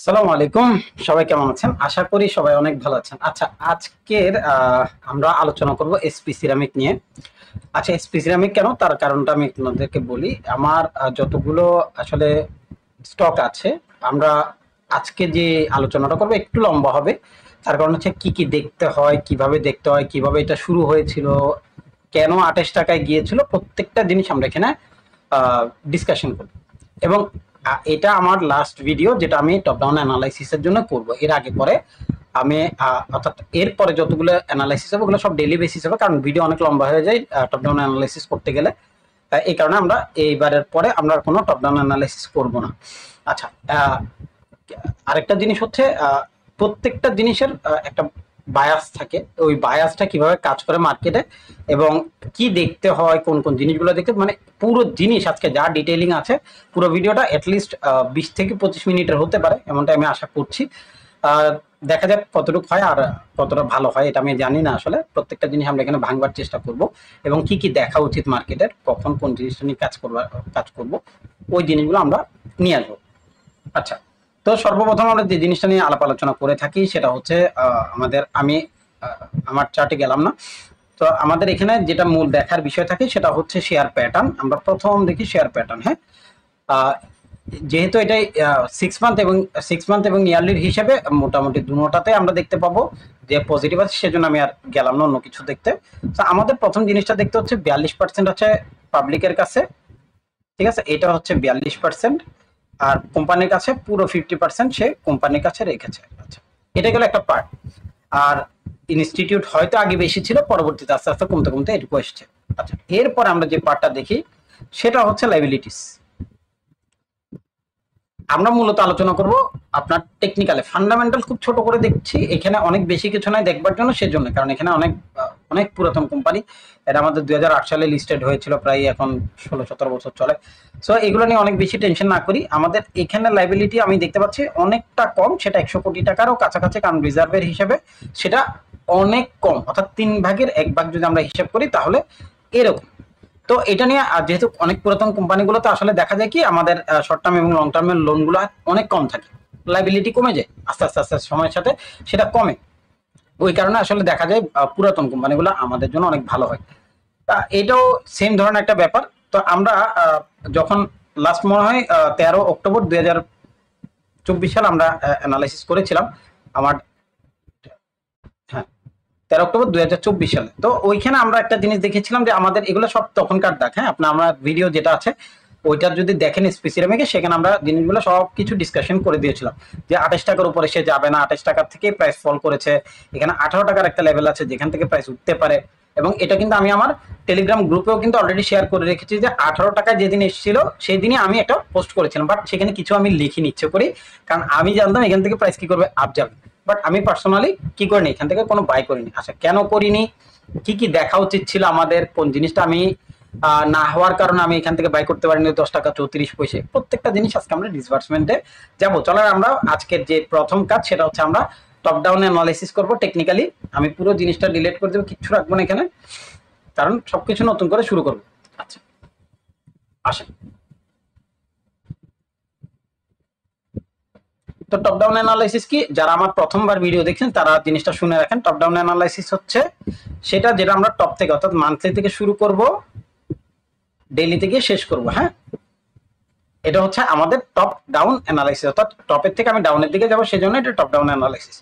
আসসালামু আলাইকুম। সবাই কেমন আছেন? আশা করি সবাই অনেক ভালো আছেন। আচ্ছা, আজকের আমরা আলোচনা করব এসপি সিরামিক নিয়ে। আচ্ছা, এসপি সিরামিক কেন, তার কারণটা আমি আপনাদেরকে বলি। আমার যতগুলো আসলে স্টক আছে, আমরা আজকে যে আলোচনাটা করব একটু লম্বা হবে। তার কারণ হচ্ছে কি কি দেখতে হয়, কিভাবে দেখতে হয়, কিভাবে এটা শুরু হয়েছিল, কেন 28 টাকায় গিয়েছিল, প্রত্যেকটা জিনিস আমরা এখানে ডিসকাশন করব। এবং এটা আমার লাস্ট ভিডিও, যেটা আমি টপ ডাউন অ্যানালাইসিসের জন্য করব। এর আগে পরে আমি অর্থাৎ এরপরে যতগুলো অ্যানালাইসিস হবে ওগুলো সব ডেইলি বেসিস হবে, কারণ ভিডিও অনেক লম্বা হয়ে যায় টপ ডাউন অ্যানালাইসিস করতে গেলে। এই কারণে আমরা এইবারের পরে আমরা কোনো টপ ডাউন অ্যানালাইসিস করব না। আচ্ছা, আরেকটা জিনিস হচ্ছে প্রত্যেকটা জিনিসের একটা বায়াস থাকে। ওই বায়াসটা কিভাবে কাজ করে মার্কেটে এবং কি দেখতে হয়, কোন কোন জিনিসগুলো দেখতে, মানে পুরো জিনিস আজকে যা ডিটেইলিং আছে, পুরো ভিডিওটা অ্যাটলিস্ট 20 থেকে 25 মিনিটের হতে পারে, এমনটা আমি আশা করছি। দেখা যাক কতটুকু হয় আর কতটা ভালো হয়, এটা আমি জানি না। আসলে প্রত্যেকটা জিনিস আমরা এখানে ভাঙবার চেষ্টা করব এবং কি কি দেখা উচিত মার্কেটের, কখন কোন জিনিসটা নিয়ে কাজ করব, ওই জিনিসগুলো আমরা নিয়ে আসবো। আচ্ছা, তো সর্বপ্রথম আমরা যে জিনিসটা নিয়ে আলাপ আলোচনা করে থাকি সেটা হচ্ছে আমি আমার চার্টে গেলাম না। তো আমাদের এখানে যেটা মূল দেখার বিষয় থাকে সেটা হচ্ছে শেয়ার প্যাটার্ন। আমরা প্রথম দেখি শেয়ার প্যাটার্ন। হ্যাঁ, আহ, যেহেতু এটাই 6 মান্থ এবং ইয়ারলির হিসেবে মোটামুটি দুটোটাতে আমরা দেখতে পাবো যে পজিটিভ আছে, সেজন্য আমি আর গেলাম না অন্য কিছু দেখতে। তো আমাদের প্রথম জিনিসটা দেখতে হচ্ছে 42% আছে পাবলিকের কাছে। ঠিক আছে, এটা হচ্ছে 42%। আর কোম্পানির কাছে পুরো 50% সে কোম্পানির কাছে রেখেছে। আচ্ছা, এটা গেল একটা পার্ট। আর ইনস্টিটিউট হয়তো আগে বেশি ছিল, পরবর্তীতে আস্তে আস্তে কমতে কমতে এটুকু এসছে। আচ্ছা, এরপর আমরা যে পার্টটা দেখি সেটা হচ্ছে লাইবিলিটিস। আমরা মূলত আলোচনা করব আপনার টেকনিক্যালে। ফান্ডামেন্টাল খুব ছোট করে দেখছি, এখানে অনেক বেশি কিছু নাই দেখবার জন্য, সেজন্য কারণ এখানে অনেক পুরাতন কোম্পানি। এটা আমাদের 2008 সালে লিস্টেড হয়েছিল, প্রায় এখন 16-17 বছর চলে। সো এগুলো নিয়ে অনেক বেশি টেনশন না করি। আমাদের এখানে লাইবিলিটি আমি দেখতে পাচ্ছি অনেকটা কম, সেটা 100 কোটি টাকারও কাছাকাছি, কারণ রিজার্ভের হিসেবে সেটা অনেক কম, অর্থাৎ 3/1 যদি আমরা হিসাব করি তাহলে এরকম। তো এটা নিয়ে যেহেতু অনেক পুরাতন কোম্পানিগুলোতে আসলে দেখা যায় কি আমাদের শর্ট টার্ম এবং লং টার্মের লোনগুলো অনেক কম থাকে, লাইবিলিটি কমে যায় আস্তে আস্তে আস্তে সময়ের সাথে, সেটা কমে। ওই কারণে আসলে দেখা যায় পুরাতন কোম্পানিগুলো আমাদের জন্য অনেক ভালো হয়। তা এটাও সেম ধরনের একটা ব্যাপার। তো আমরা যখন লাস্ট মনে হয় 13 অক্টোবর 2024 সাল আমরা অ্যানালাইসিস করেছিলাম। আমার, হ্যাঁ, 13 অক্টোবর 2024 সালে। তো ওইখানে আমরা একটা জিনিস দেখেছিলাম যে আমাদের এগুলো সব তখনকার দাগ। হ্যাঁ, আমরা ভিডিও যেটা আছে ওইটা যদি দেখেন স্পেসিফিক, সেখানে আমরা জিনিসগুলো সব কিছু ডিসকাশন করে দিয়েছিলাম যে 28 টাকার উপরে সে যাবে না, 28 টাকার থেকে প্রাইস ফল করেছে। এখানে 18 টাকার একটা লেভেল আছে যেখান থেকে প্রাইস উঠতে পারে। এবং এটা কিন্তু আমি আমার টেলিগ্রাম গ্রুপেও কিন্তু অলরেডি শেয়ার করে রেখেছি যে 18 টাকায় যেদিন এসেছিল সেই দিনই আমি একটা পোস্ট করেছিলাম, বাট সেখানে কিছু আমি লিখিনি ইচ্ছে করি, কারণ আমি জানতাম এখান থেকে প্রাইস কি করবে, আপ যাবে। বাট আমি পার্সোনালি কি করিনি, এখান থেকে কোনো বাই করিনি। আচ্ছা, কেন করিনি, কি কি দেখা উচিত ছিল আমাদের, কোন জিনিসটা আমি না হওয়ার কারণে আমি এখান থেকে বাই করতে পারিনি 10 টাকা 34 পয়সা, প্রত্যেকটা জিনিস আজকে আমরা ডিসবার্সমেন্টে যাবো। চলো আমরা আজকের যে প্রথম কাজ সেটা হচ্ছে আমরা টপ ডাউন অ্যানালাইসিস করবো টেকনিক্যালি। আমি পুরো জিনিসটা ডিলিট করে দেবো, কিচ্ছু রাখবো না এখানে, কারণ সবকিছু নতুন করে শুরু করবো। আচ্ছা, আসেন। তো টপ ডাউন অ্যানালাইসিস কি, যারা আমার প্রথমবার ভিডিও দেখছেন তারা জিনিসটা শুনে রাখেন। টপ ডাউন অ্যানালাইসিস হচ্ছে সেটা যেটা আমরা টপ থেকে অর্থাৎ মান্থলি থেকে শুরু করব, ডেইলি থেকে শেষ করব। হ্যাঁ, এটা হচ্ছে আমাদের টপ ডাউন অ্যানালাইসিস, অর্থাৎ টপের থেকে আমি ডাউনের দিকে যাবো, সেজন্য এটা টপ ডাউন অ্যানালাইসিস।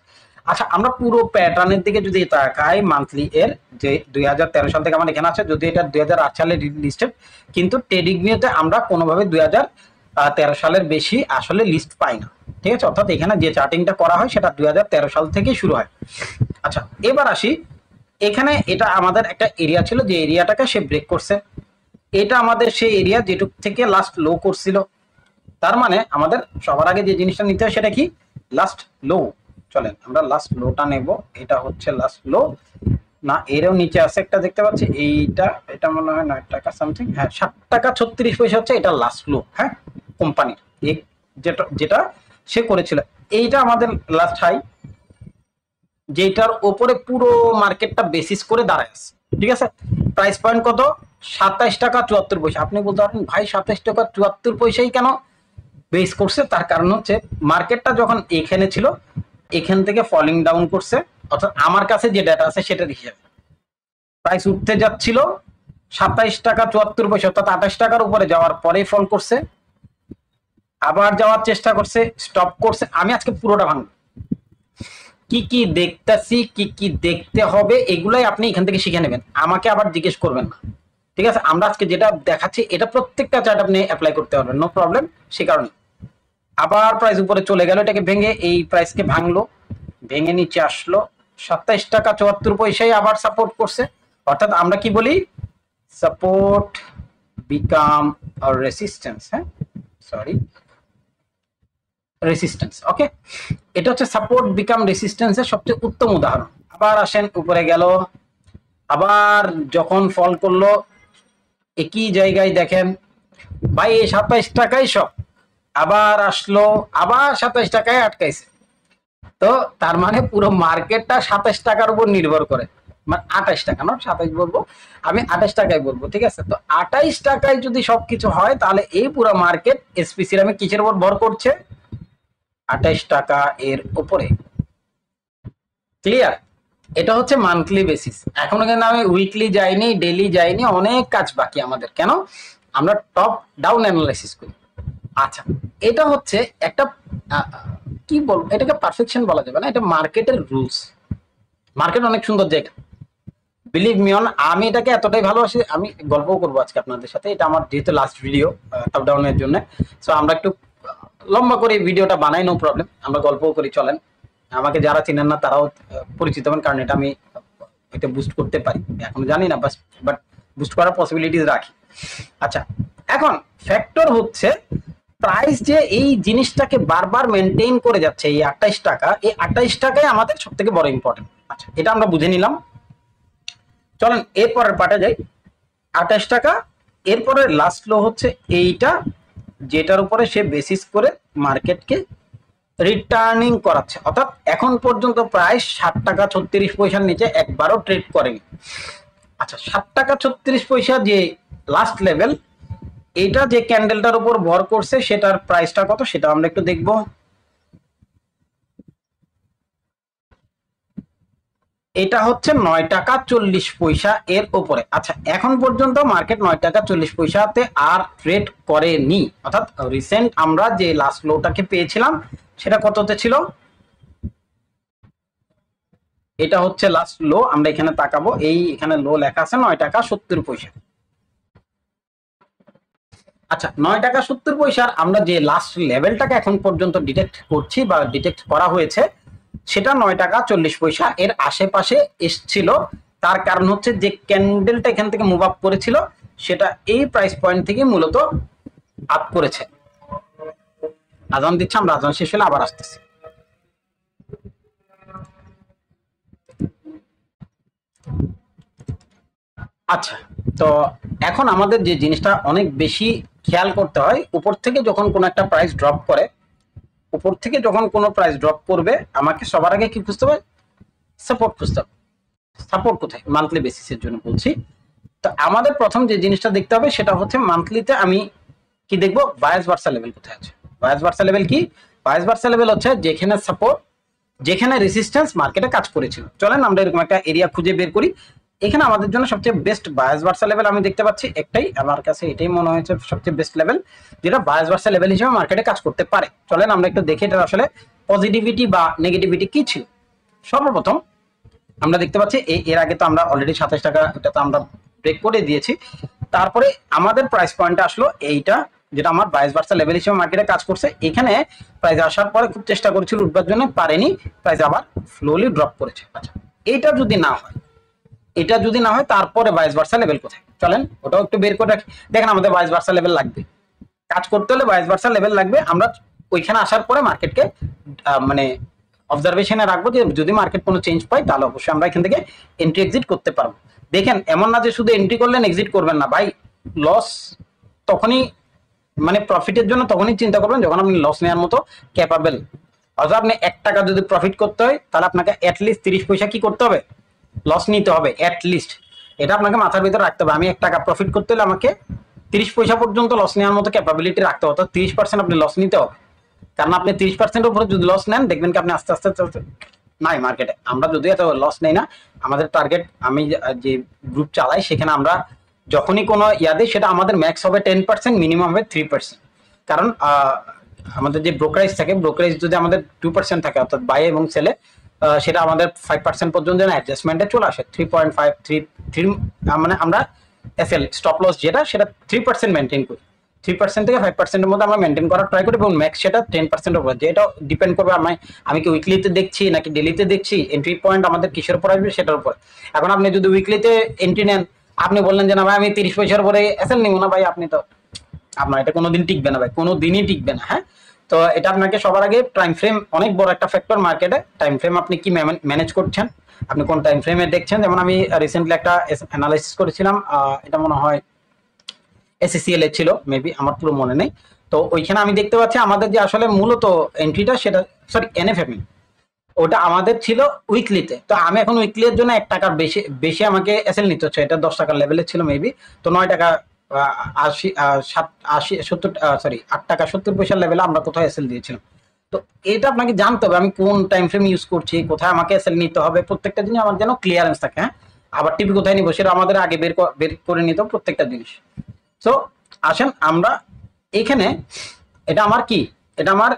আচ্ছা, আমরা পুরো প্যাটার্নের দিকে যদি তাকাই, মান্থলি এর যে 2013 সাল থেকে আমার এখানে আছে, যদি এটা 2008 সালে লিস্টেড, কিন্তু ট্রেডিং ভিউতে আমরা কোনোভাবে 2013 সালের বেশি আসলে লিস্ট পাই না। ঠিক আছে, অর্থাৎ এখানে যে চার্টিংটা করা হয় সেটা 2013 সাল থেকেই শুরু হয়। আচ্ছা, এবার আসি, এখানে এটা আমাদের একটা এরিয়া ছিল, যে এরিয়াটাকে সে ব্রেক করছে। এটা আমাদের সেই এরিয়া যেটুক থেকে লাস্ট লো করছিল। তার মানে আমাদের সবার আগে যে জিনিসটা নিতে হয় সেটা কি, লাস্ট লো। চলেন আমরা লাস্ট লোটা নেব। এটা হচ্ছে লাস্ট লো না, এরও নিচে আছে একটা দেখতে পাচ্ছি, এইটা, এটা মনে হয় 9 টাকা সামথিং, হ্যাঁ 7 টাকা 36 পয়সা হচ্ছে এটা লাস্ট লো। হ্যাঁ, কোম্পানির যেটা যেটা সে করেছিল, এইটা আমাদের লাস্ট হাই, যেটার ওপরে পুরো মার্কেটটা বেসিস করে দাঁড়ায় আছে। ঠিক আছে, প্রাইস পয়েন্ট কত, 27 টাকা 74 পয়সা। আপনি বলতে পারেন ভাই 27 টাকা 74 পয়সাই কেন, বেস করছে, তার কারণ হচ্ছে মার্কেটটা যখন এখানে ছিল এখান থেকে ফলিং ডাউন করছে, অর্থাৎ আমার কাছে যে ডেটা আছে সেটার হিসাবে প্রাইস উঠতে যাচ্ছিল 27 টাকা 74 পয়সা, অর্থাৎ 28 টাকার উপরে যাওয়ার পরেই ফল করছে, আবার যাওয়ার চেষ্টা করছে, স্টপ করছে। আমি আজকে পুরোটা ভাঙবো, কি কি দেখতেছি, কি কি দেখতে হবে, এগুলাই আপনি এখান থেকে শিখে নেবেন, আমাকে আবার জিজ্ঞেস করবেন না, ঠিক আছে? আমরা আজকে যেটা দেখাচ্ছি এটা প্রত্যেকটা চার্ট আপনি অ্যাপ্লাই করতে পারবেন, নো প্রবলেম। সে কারণে আবার প্রাইস উপরে চলে গেল, এটাকে ভেঙে এই প্রাইসকে ভাঙলো, ভেঙে নিচে আসলো 27 টাকা 74 পয়সায় আবার সাপোর্ট করছে, অর্থাৎ আমরা কি বলি, সাপোর্ট বিকাম রেসিস্টেন্স, হ্যাঁ সরি রেসিস্টেন্স, ওকে। এটা হচ্ছে সাপোর্ট বিকাম রেসিস্টেন্সের সবচেয়ে উত্তম উদাহরণ। আবার আসেন উপরে গেল, আবার যখন ফল করলো একই জায়গায় দেখেন ভাই এই 27 টাকায় সব, আবার আসলো আবার 27 টাকায় আটকাইছে। তো তার মানে পুরো মার্কেটটা 27 টাকার উপর নির্ভর করে, মানে 28 টাকা না 27 বলবো, আমি 28 টাকায় বলবো, ঠিক আছে? তো 28 টাকায় যদি সবকিছু হয় তাহলে এই পুরো মার্কেট এসপি সিরামিক কিসের উপর ভর করছে, 28 টাকা এর উপরে। ক্লিয়ার? এটা হচ্ছে মান্থলি বেসিস। এখনো কিন্তু আমি উইকলি যাইনি, ডেইলি যাইনি, অনেক কাজ বাকি আমাদের। কেন? আমরা টপ ডাউন অ্যানালাইসিস করি। আচ্ছা, এটা হচ্ছে একটা কি বলবো, এটাকে পারফেকশন বলা যাবে না, এটা মার্কেটের রুলস। মার্কেট অনেক সুন্দর জায়গা, বিলিভ মি অন। আমি এটাকে এতটাই ভালোবাসি, আমি গল্পও করবো আজকে আপনাদের সাথে। এটা আমার যেহেতু লাস্ট ভিডিও টপ ডাউনের জন্য, সো আমরা একটু লম্বা করে ভিডিওটা বানাই, নো প্রবলেম। আমরা গল্পও করি, চলেন। আমাকে যারা চিনেন না তারাও পরিচিত হবেন, কারণ এটা আমি এটা বুস্ট করতে পারি, এখনো জানি না বাট বুস্ট করার পসিবিলিটিস রাখি। আচ্ছা, এখন ফ্যাক্টর হচ্ছে প্রাইস যে এই জিনিসটাকে বারবার মেনটেইন করে যাচ্ছে, এই 28 টাকা, এই 28 টাকায় আমাদের সব থেকে বড় ইম্পর্টেন্ট। আচ্ছা, এটা আমরা বুঝে নিলাম। চলেন এরপরের পার্টে যাই। 28 টাকা, এরপরে লাস্ট লো হচ্ছে এইটা, যেটার উপরে সে বেসিস করে মার্কেটকে রিটার্নিং করাচ্ছে, অর্থাৎ এখন পর্যন্ত প্রায় 60 টাকা 36 পয়সার নিচে একবারও ট্রেড করেনি। আচ্ছা, 60 টাকা 36 পয়সা যে লাস্ট লেভেল, এটা যে ক্যান্ডেলটার উপর ভর করছে সেটার প্রাইসটা কত সেটা আমরা একটু দেখব। এটা হচ্ছে 9 টাকা 40 পয়সা এর উপরে। আচ্ছা, এখন পর্যন্ত মার্কেট 9 টাকা 40 পয়সাতে আর ট্রেড করেনি, অর্থাৎ রিসেন্ট আমরা যে লাস্ট লোটাকে পেয়েছিলাম সেটা কততে ছিল, এটা হচ্ছে লাস্ট লো। আমরা এখানে তাকাবো, এই এখানে লো লেখা আছে 9 টাকা 70 পয়সা। আচ্ছা, 9 টাকা 70 পয়সার আমরা যে লাস্ট লেভেলটাকে এখন পর্যন্ত ডিটেক্ট করছি বা ডিটেক্ট করা হয়েছে সেটা 9 টাকা 40 পয়সা এর আশেপাশে এসছিল। তার কারণ হচ্ছে যে ক্যান্ডেলটা এখান থেকে মুভ আপ করেছিল সেটা এই প্রাইস পয়েন্ট থেকে মূলত আপ করেছে। আজান দিচ্ছে, আমরা আজান শেষ হলে আবার আসতেছি। আচ্ছা, তো এখন আমাদের যে জিনিসটা অনেক বেশি খেয়াল করতে হয়, উপর থেকে যখন কোনো একটা প্রাইস ড্রপ করে, উপর থেকে যখন কোনো প্রাইস ড্রপ করবে আমাকে সবার আগে কি খুঁজতে হবে, সাপোর্ট খুঁজতে হবে। সাপোর্ট কোথায়, মান্থলি বেসিসের জন্য বলছি। তো আমাদের প্রথম যে জিনিসটা দেখতে হবে সেটা হচ্ছে মান্থলিতে আমি কি দেখবো, বায়াস ভার্সা লেভেল কোথায় আছে। বায়াস ভার্সা লেভেল কি, বায়াস ভার্সা লেভেল হচ্ছে যেখানে সাপোর্ট, যেখানে রেসিস্ট্যান্স মার্কেটে কাজ করেছিল। চলেন আমরা এরকম একটা এরিয়া খুঁজে বের করি। এখানে আমাদের জন্য সবচেয়ে বেস্ট বায়াস ভার্সা লেভেল আমি দেখতে পাচ্ছি একটাই, আমার কাছে এটাই মনে হয়েছে সবচেয়ে বেস্ট লেভেল, যেটা বায়াস ভার্সা লেভেল হিসেবে মার্কেটে কাজ করতে পারে। চলেন আমরা একটু দেখি এটা আসলে পজিটিভিটি বা নেগেটিভিটি কি ছিল। সর্বপ্রথম আমরা দেখতে পাচ্ছি এর আগে তো আমরা অলরেডি 27 টাকা, এটা তো আমরা ব্রেক করে দিয়েছি। তারপরে আমাদের প্রাইস পয়েন্ট আসলো এইটা, যেটা আমার বাইস ভার্সা লেভেল হিসেবে মার্কেটে কাজ করছে। এখানে প্রাইস আসার পরে খুব চেষ্টা করেছিল উঠবার জন্য, পারেনি, প্রাইস আবার স্লোলি ড্রপ করেছে। আচ্ছা, এটা যদি না হয়, এটা যদি না হয় তারপরে বাইস ভার্সা লেভেল কোথায়, চলেন ওটাও একটু বের করে রাখি। দেখেন আমাদের বাইস ভার্সা লেভেল লাগবে, কাজ করতে হলে বাইস ভার্সা লেভেল লাগবে। আমরা ওইখানে আসার পরে মার্কেটকে মানে অবজারভেশনে রাখবো, যে যদি মার্কেট কোনো চেঞ্জ পাই তাহলে অবশ্যই আমরা এখান থেকে এন্ট্রি এক্সিট করতে পারবো। দেখেন এমন না যে শুধু এন্ট্রি করলেন এক্সিট করবেন না, ভাই লস তখনই, মানে প্রফিটের জন্য তখনই চিন্তা করবেন যখন আপনি লস নেওয়ার মতো ক্যাপাবেল। অর্থাৎ আপনি 1 টাকা যদি প্রফিট করতে হয় তাহলে আপনাকে অ্যাটলিস্ট 30 পয়সা কি করতে হবে, লস নিতে হবে অ্যাটলিস্ট। এটা আপনাকে মাথার ভিতরে রাখতে হবে। আমি 1 টাকা প্রফিট করতে হলে আমাকে 30 পয়সা পর্যন্ত লস নেওয়ার মতো ক্যাপাবিলিটি রাখতে হবে, 30% আপনি লস নিতে হবে। কারণ আপনি 30%-এর উপরে যদি লস নেন দেখবেন কি আপনি আস্তে আস্তে নাই মার্কেটে। আমরা যদি এত লস নেই না, আমাদের টার্গেট, আমি যে গ্রুপ চালাই সেখানে আমরা যখনই কোনো দেই সেটা আমাদের ম্যাক্স হবে 10%, মিনিমাম হবে 3%। কারণ আমাদের যে ব্রোকারেজ থাকে, ব্রোকারেজ যদি আমাদের 2% থাকে অর্থাৎ বাই এবং সেলে, সেটা আমাদের 5% পর্যন্ত যেন অ্যাডজাস্টমেন্টে চলে আসে। 3.5 3 মানে আমরা এসএল স্টপ লস যেটা সেটা 3% মেনটেন করি। 3% থেকে 5%-এর মধ্যে আমরা মেনটেন করার ট্রাই করি এবং ম্যাক্স সেটা 10%-এর উপর। যেটা ডিপেন্ড করবে আমি কি উইকলিতে দেখছি নাকি ডেলিতে দেখছি, এন্ট্রি পয়েন্ট আমাদের কিসের উপর আসবে সেটার উপর। এখন আপনি যদি উইকলিতে এন্ট্রি নেন, আপনি বললেন যে না ভাই আমি 30 পয়সার উপরে এসএল নিব না ভাই, আপনি তো আপনার এটা কোনোদিন টিকবে না ভাই, কোনোদিনই টিকবে না। হ্যাঁ, তো এটা আপনাকে সবার আগে টাইম ফ্রেম অনেক বড় একটা ফ্যাক্টর মার্কেটে। টাইম ফ্রেম আপনি কি ম্যানেজ করছেন, আপনি কোন টাইম ফ্রেমে দেখছেন। যেমন আমি রিসেন্টলি একটা অ্যানালাইসিস করেছিলাম, এটা মনে হয় এসএসসিএল এ ছিল, মেবি, আমার পুরো মনে নেই। তো ওইখানে আমি দেখতে পাচ্ছি আমাদের যে আসলে মূলত এন্ট্রিটা সেটা, সরি এনএফএমই, ওটা আমাদের ছিল উইকলিতে। তো আমি এখন উইকলির জন্য 1 টাকার বেশি বেশি আমাকে এসএল নিতে হচ্ছে। এটা 10 টাকার লেভেলে ছিল মেবি, তো 9 টাকা 80 80 70 সরি 8 টাকা 70 পয়সার লেভেলে আমরা কোথায় এসএল দিয়েছিলাম। তো এটা আপনাকে জানতে হবে আমি কোন টাইম ফ্রেম ইউজ করছি, কোথায় আমাকে এসএল নিতে হবে, প্রত্যেকটা জিনিস আমার যেন ক্লিয়ারেন্স থাকে। হ্যাঁ, আবার টিপি কোথায় নিব সেটা আমাদের আগে বের করে নিতে হবে প্রত্যেকটা জিনিস। সো আসেন আমরা এখানে, এটা আমার কি, এটা আমার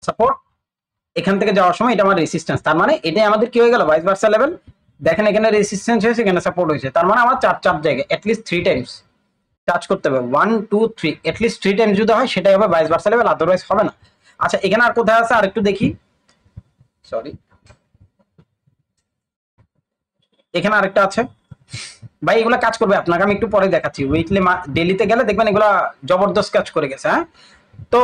সাপোর্ট, এখান থেকে যাওয়ার সময় এটা আমার রেসিস্ট্যান্স। তার মানে এটাই আমাদের কি হয়ে গেল, ভাইস ভার্সা লেভেল। দেখেন এখানে রেসিস্ট্যান্স হয়েছে, এখানে সাপোর্ট হয়েছে। তার মানে আমার চার জায়গায় অ্যাটলিস্ট 3 টাইমস টাচ করতে হবে। 1 2 3 অ্যাটলিস্ট 3 টাইমস যদি হয় সেটাই হবে ভাইস ভার্সা লেভেল, আদারওয়াইজ হবে না। আচ্ছা, এখানে আর কোথায় আছে আরেকটু দেখি, সরি এখানে আরেকটা আছে ভাই, এগুলো কাজ করবে আপনাকে আমি একটু পরে দেখাচ্ছি। উইকলি ডেলিতে গেলে দেখবেন এগুলো জবরদস্ত কাজ করে গেছে। হ্যাঁ, তো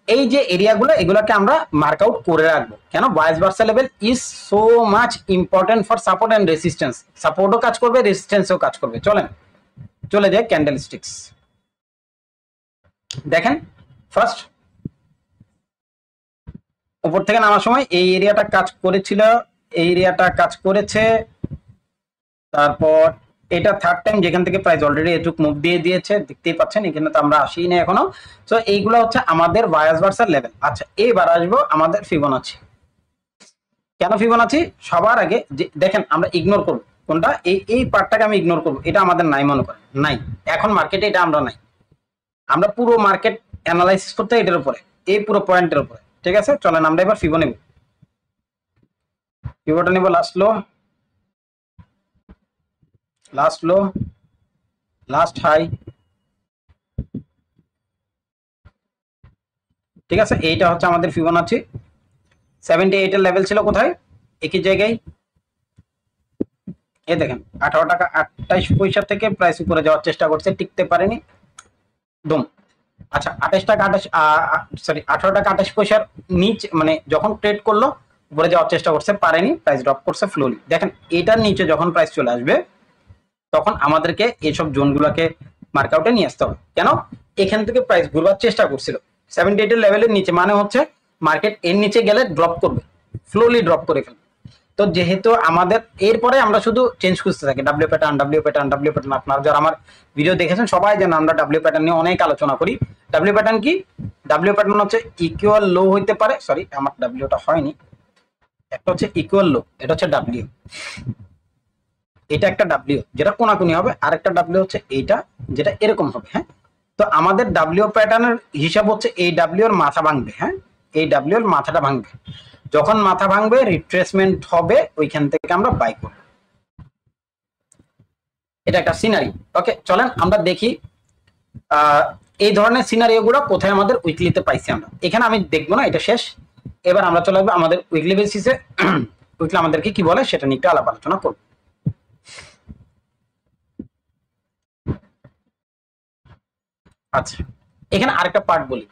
এই যে এরিয়াগুলো, এগুলোকে আমরা মার্ক আউট করে রাখবো। কেন, vice versa level is so much important for support and resistance. সাপোর্টও কাজ করবে, রেসিস্ট্যান্সও কাজ করবে। চলে যায় ক্যান্ডেল স্টিক্স। দেখেন ফার্স্ট উপর থেকে নামার সময় এই এরিয়াটা কাজ করেছিল, এই এরিয়াটা কাজ করেছে। তারপর এটা থার্ড টাইম যেখান থেকে প্রাইস অলরেডি এটুক মুভ দিয়ে দিয়েছে, দেখতেই পাচ্ছেন। এখানে তো আমরা আসিনি এখনো। তো এইগুলো হচ্ছে আমাদের ভাইস ভার্সা লেভেল। আচ্ছা, এবার আসবো আমাদের ফিবোনাচি। কেন ফিবোনাচি? সবার আগে দেখেন আমরা ইগনোর করব কোনটা, এই পার্টটাকে আমি ইগনোর করব। এটা আমাদের নাই, মনে করেন নাই এখন মার্কেটে, এটা আমরা নাই। আমরা পুরো মার্কেট অ্যানালাইসিস করতে এটার উপরে, এই পুরো পয়েন্টের উপরে। ঠিক আছে, চলেন আমরা এবার ফিবো নেব। ফিবোটা নেব লাস্ট লো, লাস্ট লো, লাস্ট হাই। ঠিক আছে, এইটা হচ্ছে আমাদের ফিবোনাচি। 78 এর লেভেল ছিল কোথায়, একই জায়গায়। এই দেখেন 18 টাকা 28 পয়সা থেকে প্রাইস উপরে যাওয়ার চেষ্টা করছে, টিকতে পারেনি, দুম। আচ্ছা, 28 টাকা 18 টাকা 28 পয়সার নিচ, মানে যখন ট্রেড করলো উপরে যাওয়ার চেষ্টা করছে, পারেনি, প্রাইস ড্রপ করছে ফ্লোলি। দেখেন এটার নিচে যখন প্রাইস চলে আসবে তখন আমাদেরকে এইসব জোনগুলোকে মার্ক আউটে নিয়ে আসতে হবে। কেন, এখান থেকে প্রাইস ঘুরবার চেষ্টা করছিল 78 এর লেভেলের নিচে, মানে হচ্ছে মার্কেট এর নিচে গেলে ড্রপ করবে, ফ্লোলি ড্রপ করে ফেলবে। তো যেহেতু আমাদের এরপরে আমরা শুধু চেঞ্জ করতে থাকি, W pattern W pattern W pattern. আপনারা যারা আমার ভিডিও দেখেছেন সবাই জানেন আমরা ডাব্লিউ প্যাটার্ন নিয়ে অনেক আলোচনা করি। ডাব্লিউ প্যাটার্ন কি, ডাব্লিউ প্যাটার্ন হচ্ছে ইকুয়াল লো হইতে পারে, সরি আমার ডাব্লিউটা হয়নি, একটা হচ্ছে ইকুয়াল লো, এটা হচ্ছে ডাব্লিউ, এটা একটা ডাব্লিউ যেটা কোনাকুনি হবে, আর একটা ডাব্লিউ হচ্ছে এইটা যেটা এরকম হবে। হ্যাঁ, তো আমাদের ডাব্লিউ প্যাটার্নের হিসাব হচ্ছে এই ডাব্লিউ এর মাথা ভাঙবে। হ্যাঁ, এই ডাব্লিউ এর মাথাটা ভাঙবে, যখন মাথা ভাঙবে রিট্রেসমেন্ট হবে, ওইখান থেকে আমরা বাই করব। এটা একটা সিনারি। ওকে, চলেন আমরা দেখি এই ধরনের সিনারিও গুলো কোথায় আমাদের উইকলিতে পাইছি আমরা। এখানে আমি দেখবো না, এটা শেষ। এবার আমরা চলে আসবো আমাদের উইকলি বেসিসে। উইকলি আমাদেরকে কি বলে সেটা নিয়ে একটু আলাপ আলোচনা করব। আচ্ছা, এখানে আরেকটা পার্ট বলি।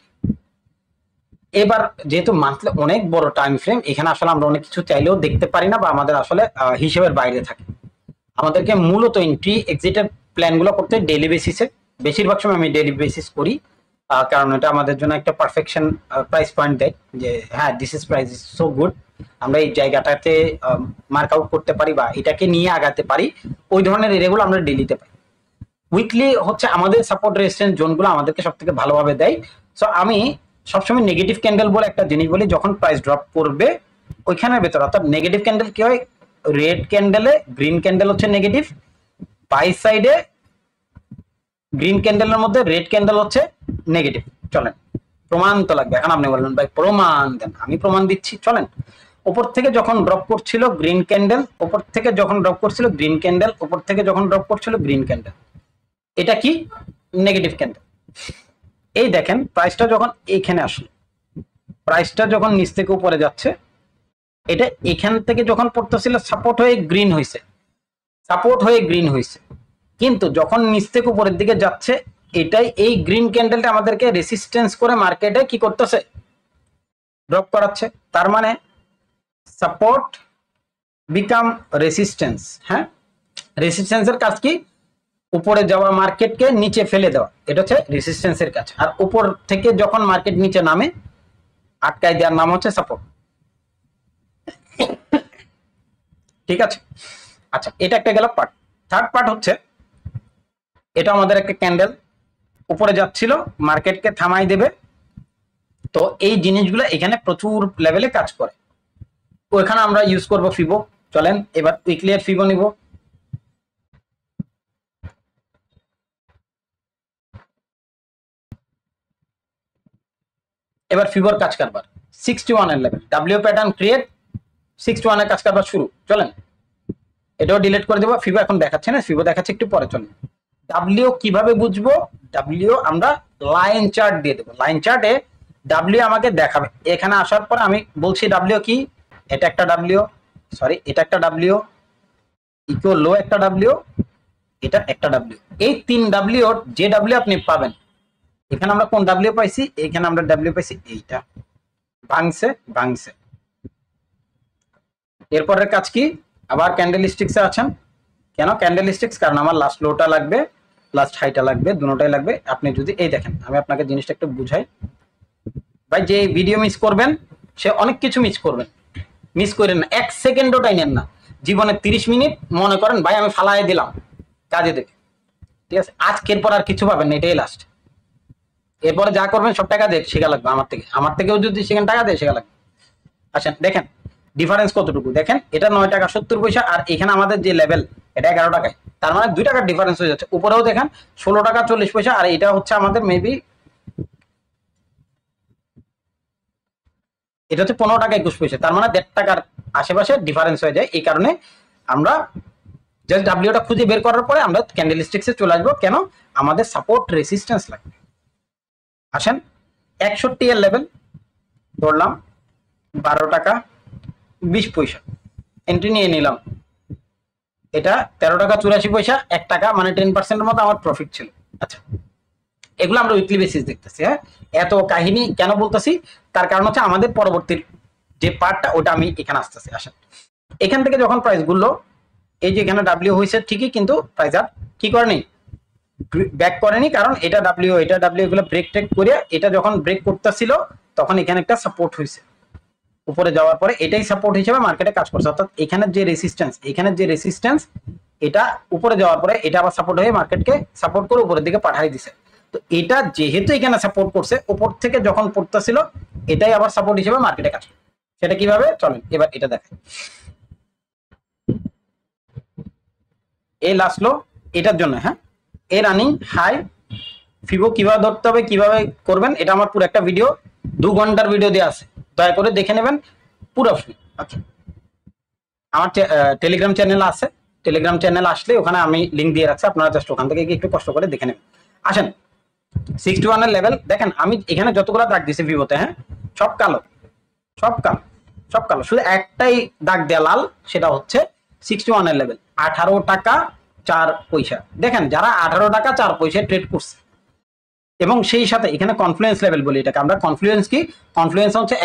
এবার যেহেতু মান্থলি অনেক বড় টাইম ফ্রেম, এখানে আসলে আমরা অনেক কিছু চাইলেও দেখতে পারি না, বা আমাদের আসলে হিসেবের বাইরে থাকে। আমাদেরকে মূলত এন্ট্রি এক্সিটের প্ল্যানগুলো করতে ডেইলি বেসিসে, বেশিরভাগ সময় আমি ডেইলি বেসিস করি, কারণ এটা আমাদের জন্য একটা পারফেকশন প্রাইস পয়েন্ট দেয় যে হ্যাঁ this is price is so good, আমরা এই জায়গাটাতে মার্ক আউট করতে পারি বা এটাকে নিয়ে আগাতে পারি। ওই ধরনের এরিয়াগুলো আমরা ডেইলিতে পাই। উইকলি হচ্ছে আমাদের সাপোর্ট রেজিস্ট্যান্স জোনগুলো আমাদেরকে সবথেকে ভালোভাবে দেয়। সো আমি সবসময় নেগেটিভ ক্যান্ডেল বলে একটা জিনিস বলি, যখন প্রাইস ড্রপ করবে ওইখানের ভেতর, অর্থাৎ নেগেটিভ ক্যান্ডেল কি হয়, রেড ক্যান্ডেলে গ্রিন ক্যান্ডেল হচ্ছে নেগেটিভ, বাই সাইডে গ্রিন ক্যান্ডেলের মধ্যে রেড ক্যান্ডেল হচ্ছে নেগেটিভ। চলেন প্রমাণ তো লাগবে, এখন আপনি বললেন ভাই প্রমাণ দেন, আমি প্রমাণ দিচ্ছি। চলেন, উপর থেকে যখন ড্রপ করছিল গ্রিন ক্যান্ডেল, উপর থেকে যখন ড্রপ করছিল গ্রিন ক্যান্ডেল, উপর থেকে যখন ড্রপ করছিল গ্রিন ক্যান্ডেল, এটা কি নেগেটিভ ক্যান্ডেল। এই দেখেন প্রাইসটা যখন এখানে আসলো, প্রাইসটা যখন নিচ থেকে উপরে যাচ্ছে, এটা এখান থেকে যখন পড়তেছিল সাপোর্ট হয়ে গ্রিন হয়েছে, সাপোর্ট হয়ে গ্রিন হয়েছে, কিন্তু যখন নিচ থেকে উপরের দিকে যাচ্ছে, এটাই এই গ্রিন ক্যান্ডেলটা আমাদেরকে রেসিস্টেন্স করে মার্কেটে কি করতেছে, ড্রপ করাচ্ছে। তার মানে সাপোর্ট বিকাম রেসিস্টেন্স। হ্যাঁ, রেসিস্টেন্সের কাজ কি, উপরে যাওয়া মার্কেটকে নিচে ফেলে দেওয়া, এটা হচ্ছে রেসিস্টেন্সের কাজ। আর উপর থেকে যখন মার্কেট নিচে নামে আটকায় দেওয়ার নাম হচ্ছে সাপোর্ট। ঠিক আছে, আচ্ছা এটা একটা গেল পার্ট। থার্ড পার্ট হচ্ছে, এটা আমাদের একটা ক্যান্ডেল উপরে যাচ্ছিল, মার্কেটকে থামাই দেবে। তো এই জিনিসগুলো এখানে প্রচুর লেভেলে কাজ করে, ওইখানে আমরা ইউজ করব ফিবো। চলেন এবার উইকলি এর ফিবো নিব। এবার ফিবোর কাজ কারবার 61 এর লেভেল, ডাব্লিউ প্যাটার্ন ক্রিয়েট, 61 এর কাজ কারবার শুরু। চলেন এটাও ডিলিট করে দেবো, ফিবো এখন দেখাচ্ছে না, ফিবো দেখাচ্ছে একটু পরে। চলেন ডাব্লিউ কিভাবে বুঝবো, ডাব্লিউ আমরা লাইন চার্ট দিয়ে দেবো। লাইন চার্টে ডাব্লিউ আমাকে দেখাবে। এখানে আসার পর আমি বলছি ডাব্লিউ কি, এটা একটা ডাব্লিউ, সরি এটা একটা ডাব্লিউ, ইকুয়াল লো একটা ডাব্লিউ, এটা একটা ডাব্লিউ। এই তিন ডাব্লিউ যে ডাব্লিউ আপনি পাবেন, এখানে আমরা কোন ডাব্লিউ পাইছি, এখানে আমরা ডাব্লিউ পাইছি এইটা, ভাঙছে ভাঙছে। এরপরের কাজ কি, আবার ক্যান্ডেলস্টিক্সে আছেন। কেন ক্যান্ডেলস্টিক্স, কারণ আমার লাস্ট লোটা লাগবে, লাস্ট হাইটা লাগবে, দুটোটাই লাগবে। আপনি যদি এই দেখেন, আমি আপনাকে জিনিসটা একটু বুঝাই ভাই, যে ভিডিও মিস করবেন সে অনেক কিছু মিস করবেন, মিস করেন না, এক সেকেন্ডও টাই নেন না। জীবনে 30 মিনিট মনে করেন ভাই আমি ফালাই দিলাম কাজে দেখে, ঠিক আছে, আজকের পর আর কিছু পাবেন না, এটাই লাস্ট। এরপরে যা করবেন সব টাকা দিয়ে শেখা লাগবে আমার থেকে, আমার থেকেও যদি সেখানে টাকা দিয়ে শেখা লাগবে। আচ্ছা দেখেন ডিফারেন্স কতটুকু, দেখেন এটা 9 টাকা 70 পয়সা, আর এখানে আমাদের যে লেভেল এটা 11 টাকায়, তার মানে 2 টাকার ডিফারেন্স হয়ে যাচ্ছে। উপরেও দেখেন 16 টাকা 40 পয়সা, আর এটা হচ্ছে আমাদের মেবি এটা হচ্ছে 15 টাকা 21 পয়সা, তার মানে 1.5 টাকার আশেপাশে ডিফারেন্স হয়ে যায়। এই কারণে আমরা জাস্ট ডাব্লিউটা খুঁজে বের করার পরে আমরা ক্যান্ডেলস্টিক্সে চলে আসবো। কেন, আমাদের সাপোর্ট রেসিস্টেন্স লাগবে। আসেন 61 এর লেভেল ধরলাম, 12 টাকা 20 পয়সা এন্ট্রি নিয়ে নিলাম। এটা 13 টাকা 84 পয়সা, 1 টাকা, মানে 10% মতো আমার প্রফিট ছিল। আচ্ছা এগুলো আমরা উইকলি বেসিস দেখতেছি। হ্যাঁ, এত কাহিনী কেন বলতেছি, তার কারণ হচ্ছে আমাদের পরবর্তী যে পার্টটা ওটা আমি এখানে আসতেছি। আসেন এখান থেকে যখন প্রাইস গুলো এই যে এখানে ডাব্লিউ হয়েছে ঠিকই, কিন্তু প্রাইস আর কি করেনি, ব্যাক করেনি, কারণ এটা ডাব্লিউ এগুলো ব্রেক টেক করে এটা যখন ব্রেক করতেছিল তখন এখানে একটা সাপোর্ট হয়েছে, উপরে যাওয়ার পরে এটাই সাপোর্ট হিসেবে মার্কেটে কাজ করছে। অর্থাৎ এখানে যে রেসিস্ট্যান্স এটা উপরে যাওয়ার পরে এটা আবার সাপোর্ট হয়ে মার্কেটকে সাপোর্ট করে উপরের দিকে পাঠিয়ে দিছে। তো এটা যেহেতু এখানে সাপোর্ট করছে, উপর থেকে যখন পড়তেছিল এটাই আবার সাপোর্ট হিসেবে মার্কেটে কাজ করে। সেটা কিভাবে, চলেন এবার এটা দেখাই। এই লাস্ট লো এটার জন্য, হ্যাঁ এই রানিং হাই ফিবো কিভাবে ধরতে হবে, কিভাবে করবেন, এটা আমার পুরো একটা ভিডিও 2 ঘন্টার ভিডিও দিয়ে আছে, দয়া করে দেখে নেবেন পুরো ফ্রি। আচ্ছা আমার টেলিগ্রাম চ্যানেল আছে, টেলিগ্রাম চ্যানেল আসলে ওখানে আমি লিঙ্ক দিয়ে রাখছি, আপনারা জাস্ট ওখান থেকে একটু কষ্ট করে দেখে নেবেন। আসেন 61 এর লেভেল দেখেন, আমি এখানে যতগুলো দাগ দিয়েছি ভিভোতে, হ্যাঁ সব কালো, সব কালো, সব কালো, শুধু একটাই দাগ দেয়া লাল, সেটা হচ্ছে 61 এর লেভেল, 18 টাকা 4 পয়সা। দেখেন যারা 18 টাকা 4 পয়সায় ট্রেড করছে, এবং সেই সাথে এখানে কনফ্লুয়েন্স লেভেল বলি এটাকে আমরা। কনফ্লুয়েন্স কি, কনফ্লুয়েন্স হচ্ছে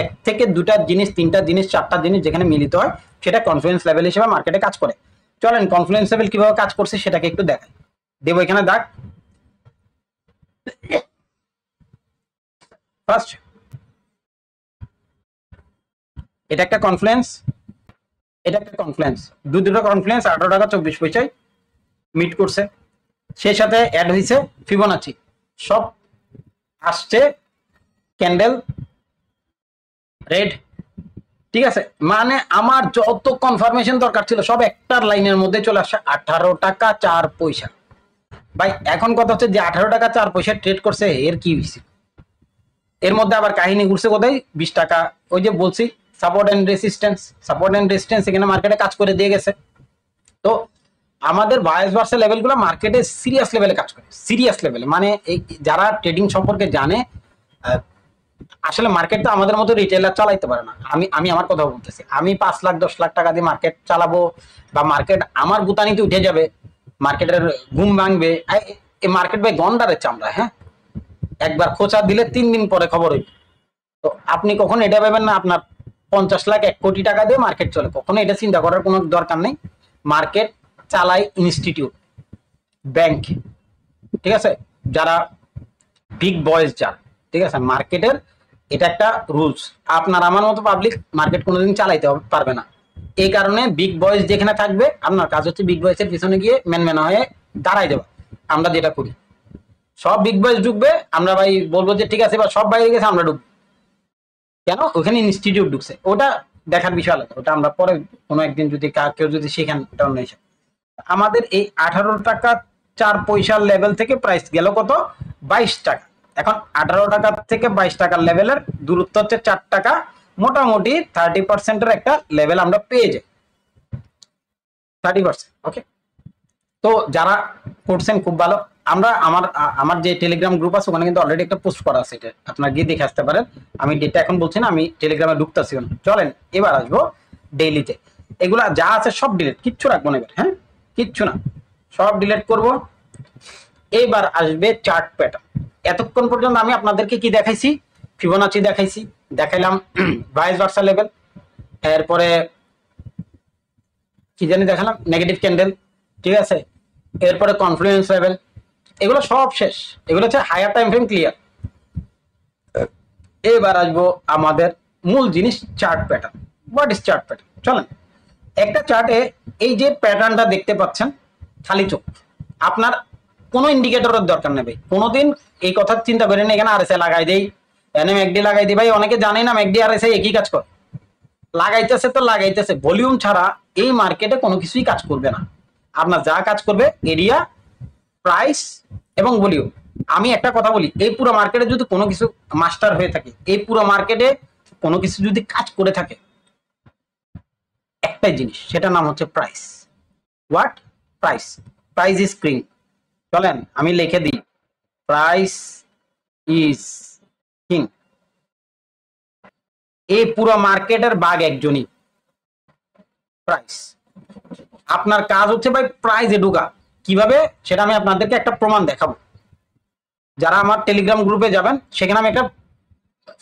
এক থেকে দুটা জিনিস, তিনটা জিনিস, চারটা জিনিস যেখানে মিলিত হয় সেটা কনফ্লুয়েন্স লেভেল হিসেবে মার্কেটে কাজ করে। চলেন কনফ্লুয়েন্স লেভেল কিভাবে কাজ করছে সেটাকে একটু দেখাই, দেবো এখানে দাগ। ফার্স্ট এটা একটা কনফ্লুয়েন্স, এটা একটা কনফ্লুয়েন্স, দুটো কনফ্লুয়েন্স 18 টাকা 24 পয়সায় মিট করছে। সেই সাথে অ্যাড হয়েছে ফিবোনাচি, সব আসছে ক্যান্ডেল রেড। ঠিক আছে, মানে আমার যত কনফার্মেশন দরকার ছিল সব একটা লাইনের মধ্যে চলে আসছে 18 টাকা 4 পয়সা। ভাই এখন কথা হচ্ছে যে 18 টাকা 4 পয়সা ট্রেড করছে, এর কি হয়েছে? এর মধ্যে আবার কাহিনী ঘুরছে কোথায়? 20 টাকা, ওই যে বলছি সাপোর্ট এন্ড রেজিস্ট্যান্স এখানে মার্কেটে কাজ করে দিয়ে গেছে। তো আমাদের ভাইস ভার্সা লেভেলগুলো মার্কেটে সিরিয়াস লেভেলে কাজ করে, সিরিয়াস লেভেলে, মানে এই যারা ট্রেডিং সম্পর্কে জানে, আসলে মার্কেট তো আমাদের মতো রিটেলার চালাইতে পারে না। আমি আমার কথা বলতেছি, আমি 5 লাখ 10 লাখ টাকা দিয়ে মার্কেট চালাবো, বা মার্কেট আমার গুতানিতে উঠে যাবে, মার্কেটের ঘুম ভাঙবে, এই মার্কেট ভাই গন্ডারের চামড়া। হ্যাঁ, একবার খোঁচা দিলে 3 দিন পরে খবর হইবে। তো আপনি কখনো এটা ভেবেন না আপনার 50 লাখ 1 কোটি টাকা দিয়ে মার্কেট চলে, কখনো এটা চিন্তা করার কোনো দরকার নেই। মার্কেট চালায় ইনস্টিটিউট, ব্যাংক, ঠিক আছে, যারা বিগ বয়েজ যারা, ঠিক আছে, মার্কেটের এটা একটা রুলস। আপনার আমার মতো পাবলিক মার্কেট কোনোদিন চালাইতে পারবে না। এই কারণে বিগ বয়েজ যেখানে থাকবে আপনার কাজ হচ্ছে বিগ বয়েজের পিছনে গিয়ে ম্যান হয়ে দাঁড়াই দেওয়া। আমরা যেটা করি, সব বিগ বয়েজ ঢুকবে, আমরা ভাই বলবো যে ঠিক আছে এবার সব বাইরে গেছে আমরা ঢুকবো, কেন? ওখানে ইনস্টিটিউট ঢুকছে, ওটা দেখার বিষয় আলাদা, ওটা আমরা পরে কোনো একদিন যদি কেউ যদি শিখেন ওটা অন্য হিসাব। আমাদের এই 18 টাকা 4 পয়সার লেভেল থেকে প্রাইস গেল কত? 22 টাকা। এখন 18 টাকা থেকে 22 টাকার লেভেলের দূরত্ব হচ্ছে 4 টাকা, মোটামুটি 30% একটা লেভেল আমরা পেয়ে যাই, 30%। ওকে, তো যারা করছেন খুব ভালো। আমরা আমার যে টেলিগ্রাম গ্রুপ আছে ওখানে কিন্তু অলরেডি একটা পোস্ট করা আছে, এটা আপনারা গিয়ে দেখে আসতে পারেন। আমি ডেটা এখন বলছি না, আমি টেলিগ্রামে ঢুকতেছি। চলেন এবার আসবো ডেইলিতে। এগুলা যা আছে সব ডিলিট, কিচ্ছু রাখবো না এবার। হ্যাঁ, কিচ্ছু না, সব ডিলিট করব। এবার আসবে চার্ট প্যাটার্ন। এতক্ষণ পর্যন্ত আমি আপনাদেরকে কি দেখাইছি? ফিবোনাচি দেখাইছি, দেখাইলাম ভাইস ভার্সা লেভেল, এরপরে কি জানি দেখালাম, নেগেটিভ ক্যান্ডেল, ঠিক আছে, এরপরে কনফ্লুয়েন্স লেভেল, এগুলো সব শেষ। এগুলো হচ্ছে হায়ার টাইম ফ্রেম ক্লিয়ার। এবার আসবো আমাদের মূল জিনিস, chart pattern. What is chart pattern? চলেন, একটা চার্টে এই যে প্যাটার্নটা দেখতে পাচ্ছেন, খালি চোখ, আপনার কোনো ইন্ডিকেটরের দরকার নেই ভাই। কোনোদিন এই কথা চিন্তা করেন এখানে আরএসআই লাগাই দেই, এনে ম্যাকডি লাগাই দিই। ভাই অনেকে জানে না ম্যাকডি আরএসআই একই কাজ করে। লাগাইতেছে তো লাগাইতেছে, ভলিউম ছাড়া এই মার্কেটে কোনো কিছুই কাজ করবে না। আপনার যা কাজ করবে এরিয়া, প্রাইস এবং ভলিউম। আমি একটা কথা বলি, এই পুরো মার্কেটে যদি কোনো কিছু মাস্টার হয়ে থাকে, এই পুরো মার্কেটে কোনো কিছু যদি কাজ করে থাকে, একটাই জিনিস, সেটার নাম হচ্ছে price. What? Price. Price is king. চলেন আমি লিখে দিই, প্রাইস ইজ কিং। এই পুরো মার্কেটের বাগ একজনই, প্রাইস। আপনার কাজ হচ্ছে ভাই প্রাইসে ঢুকা। কিভাবে সেটা আমি আপনাদেরকে একটা প্রমাণ দেখাবো। যারা আমার টেলিগ্রাম গ্রুপে যাবেন সেখানে আমি একটা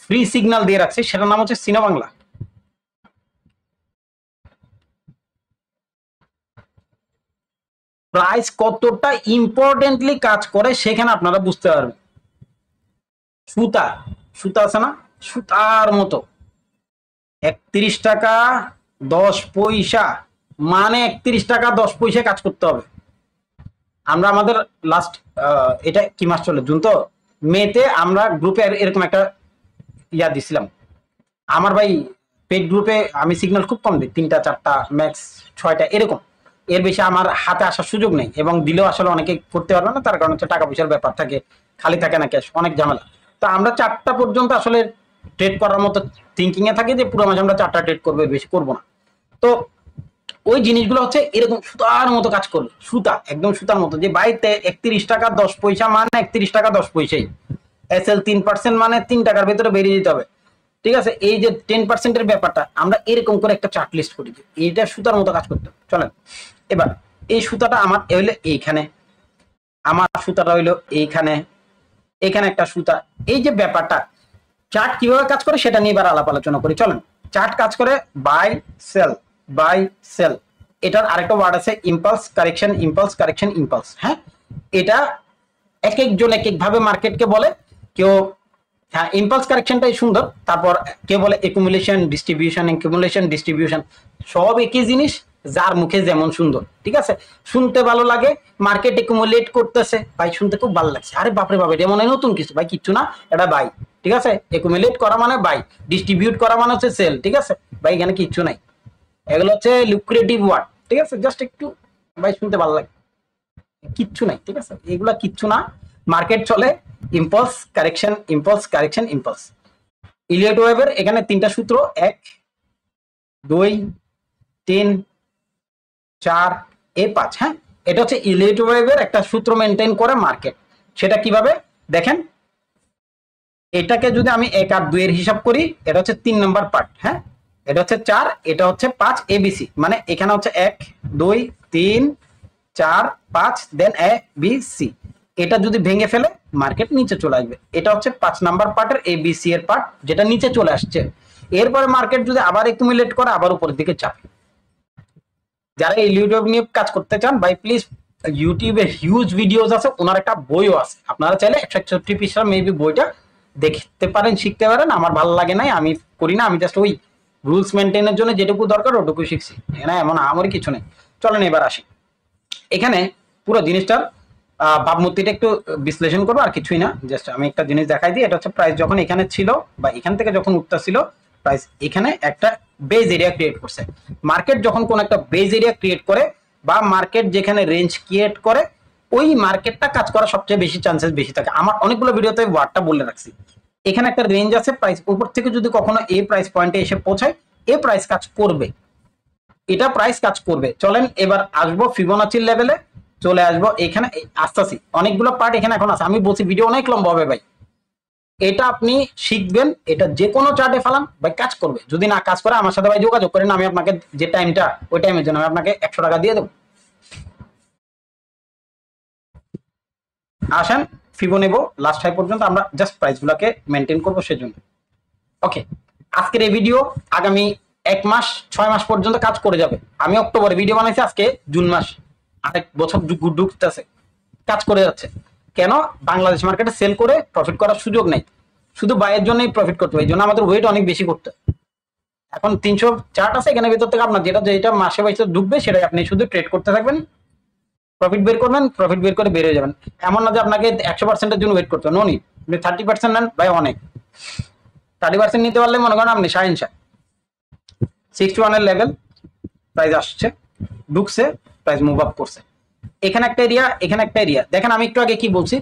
ফ্রি সিগন্যাল দিয়ে রাখছি, সেটার নাম হচ্ছে সিনো বাংলা। প্রাইস কতটা ইম্পর্টেন্টলি কাজ করে সেখানে আপনারা বুঝতে পারবেন। সুতা, সুতা আছে না, সুতার মতো 31 টাকা 10 পয়সা, মানে 31 টাকা 10 পয়সা কাজ করতে হবে। আমরা আমাদের লাস্ট এটা কি মাস চলে, জুন তো, মেতে আমরা গ্রুপে এরকম একটা ইয়া দিছিলাম। আমার ভাই পেড গ্রুপে আমি সিগন্যাল খুব কম দিই, 3টা 4টা ম্যাক্স 6টা এরকম, এর বেশি আমার হাতে আসার সুযোগ নেই। এবং দিলেও আসলে অনেকে করতে পারবে না, তার কারণ হচ্ছে টাকা পয়সার ব্যাপার থাকে, খালি থাকে না ক্যাশ, অনেক ঝামেলা। তো আমরা 4টা পর্যন্ত আসলে ট্রেড করার মতো থিঙ্কিং এ থাকে যে পুরো মাসে আমরা 4টা ট্রেড করবো, বেশি করবো না। তো ওই জিনিসগুলো হচ্ছে এরকম সুতার মতো কাজ করবে, সুতা, একদম সুতার মতো। যে বাইতে 31 টাকা 10 পয়সা মানে 31 টাকা 10 পয়সাই, এসএল 3% মানে 3 টাকার ভেতরে বেরিয়ে যেতে হবে। ঠিক আছে, এই যে 10% ব্যাপারটা আমরা এরকম করে একটা চার্ট লিস্ট করি, এইটা সুতার মতো কাজ করতে। চলেন এবার এই সুতাটা আমার হইলো এইখানে, আমার সুতাটা হইলো এইখানে, এখানে একটা সুতা। এই যে ব্যাপারটা, চার্ট কিভাবে কাজ করে সেটা নিয়ে এবার আলাপ আলোচনা করি। চলেন, চার্ট কাজ করে বাই সেল, বাই সেল। এটার আরেকটা ওয়ার্ড আছে impulse correction, impulse correction, impulse. হ্যাঁ, এটা এক একজন এক এক ভাবে মার্কেটকে বলে। কেউ, হ্যাঁ, ইম্পালস কারেকশনটাই সুন্দর। তারপর কেউ বলে একুমুলেশন ডিস্ট্রিবিউশন, একুমুলেশন ডিস্ট্রিবিউশন, সব একই জিনিস, যার মুখে যেমন সুন্দর, ঠিক আছে, শুনতে ভালো লাগে, মার্কেট একুমুলেট করতেছে, ভাই শুনতে খুব ভালো লাগছে, আরে বাপরে বাপ এটা মনে হয় নতুন কিছু, ভাই কিচ্ছু না, এটা বাই, ঠিক আছে, একুমুলেট করা মানে বাই, ডিস্ট্রিবিউট করা মানে হচ্ছে সেল, ঠিক আছে, ভাই এখানে কিচ্ছু নাই, এগুলো হচ্ছে লুক্রেটিভ ওয়ার্ড, ঠিক আছে, জাস্ট একটু ভাই শুনতে ভালো লাগে, কিচ্ছু নাই, ঠিক আছে, এগুলা কিচ্ছু না, মার্কেট চলে impulse correction impulse correction impulse. Elliott ওয়েভের এখানে তিনটা সূত্র, 1 2 3 4 5, হ্যাঁ, এটা হচ্ছে ইলিয়ট ওয়েভের একটা সূত্র মেনটেন করে মার্কেট। সেটা কিভাবে দেখেন, এটাকে যদি আমি 1 আর 2 এর হিসাব করি, এটা হচ্ছে 3 নাম্বার পার্ট, হ্যাঁ, এটা হচ্ছে 4, এটা হচ্ছে 5, এবিসি, মানে এখানে হচ্ছে 1 2 3 4 5 দেন এ বি সি, এটা যদি ভেঙে ফেলে মার্কেট নিচে চলে আসবে, এটা হচ্ছে 5 নাম্বার পার্টের এবিসি এর পার্ট, যেটা নিচে চলে আসছে। এরপরে মার্কেট যদি আবার একুমুলেট করে আবার উপরের দিকে চাপে। যারা এই ইউটিউব নিয়ে কাজ করতে চান ভাই প্লিজ, ইউটিউবে হিউজ ভিডিওস আছে, ওনার একটা বইও আছে, আপনারা চাইলে 161 পৃষ্ঠার মেবি বইটা দেখতে পারেন, শিখতে পারেন। আমার ভালো লাগে নাই, আমি করি না, আমি জাস্ট ওই রুলস মেনটেনের জন্য যেটুকু দরকার ওটুকু শিখছি, এখানে এমন আমার কিছু নেই। চলেন এবার আসি, এখানে পুরো জিনিসটার ভাবমূর্তিটা একটু বিশ্লেষণ করবো, আর কিছুই না, জাস্ট আমি একটা জিনিস দেখাই দিই। এটা হচ্ছে প্রাইস যখন এখানে ছিল বা এখান থেকে যখন উঠতা ছিল, প্রাইস এখানে একটা বেজ এরিয়া ক্রিয়েট করছে। মার্কেট যখন কোন একটা বেজ এরিয়া ক্রিয়েট করে বা মার্কেট যেখানে রেঞ্জ ক্রিয়েট করে, ওই মার্কেটটা কাজ করার সবচেয়ে বেশি চান্সেস বেশি থাকে। আমার অনেকগুলো ভিডিওতে ওয়ার্ডটা বলে রাখছি। এখানে একটা রেঞ্জ আছে, প্রাইস উপর থেকে যদি কখনো এই প্রাইস পয়েন্টে এসে পৌঁছায়, এই প্রাইস কাজ করবে, এটা প্রাইস কাজ করবে। চলেন এবার আসবো ফিবোনাচির লেভেলে, চলে আসবো এখানে, আসতেছি, অনেকগুলো পার্ট এখানে এখন আছে, আমি বলছি ভিডিও অনেক লম্বা হবে ভাই, এটা আপনি শিখবেন, এটা যে কোনো চার্টে ফেলান ভাই কাজ করবে। যদি না কাজ করে আমার সাথে ভাই যোগাযোগ করেন, আমি আপনাকে যে টাইমটা ওই টাইমের জন্য আমি আপনাকে 100 টাকা দিয়ে দেবো। আসেন ফিবো নেবো লাস্ট হাই পর্যন্ত, আমরা জাস্ট প্রাইস গুলাকে মেনটেন করবো সেজন্য। ওকে, আজকের এই ভিডিও আগামী 1 মাস 6 মাস পর্যন্ত কাজ করে যাবে। আমি অক্টোবরে ভিডিও বানাইছি, আজকে জুন মাস, আরেক বছর ঢুকতেছে, কাজ করে যাচ্ছে। কেন? বাংলাদেশ মার্কেটে সেল করে প্রফিট করার সুযোগ নেই, শুধু বাইয়ের জন্যই প্রফিট করতে হবে, এই জন্য আমাদের ওয়েট অনেক বেশি করতে হয়। এখন 300 চার্ট আছে, এখানে ভিতর থেকে আপনার যেটা মাসে মাসে ঢুকবে সেটাই আপনি শুধু ট্রেড করতে থাকবেন, প্রফিট বের করবেন, প্রফিট বের করে বের হয়ে যাবেন। এমন না যে আপনাকে 100%-এর জন্য ওয়েট করতে হবে, নো নি, আপনি 30% নেন ভাই, অনেক 30% নিতে পারলে মনে করেন আপনি শাহিনশাহ। 61 এর লেভেল, প্রাইস আসছে, ঢুকছে, প্রাইস মুভ আপ করছে, এখানে একটা এরিয়া, এখানে একটা এরিয়া। দেখেন আমি একটু আগে কি বলছি,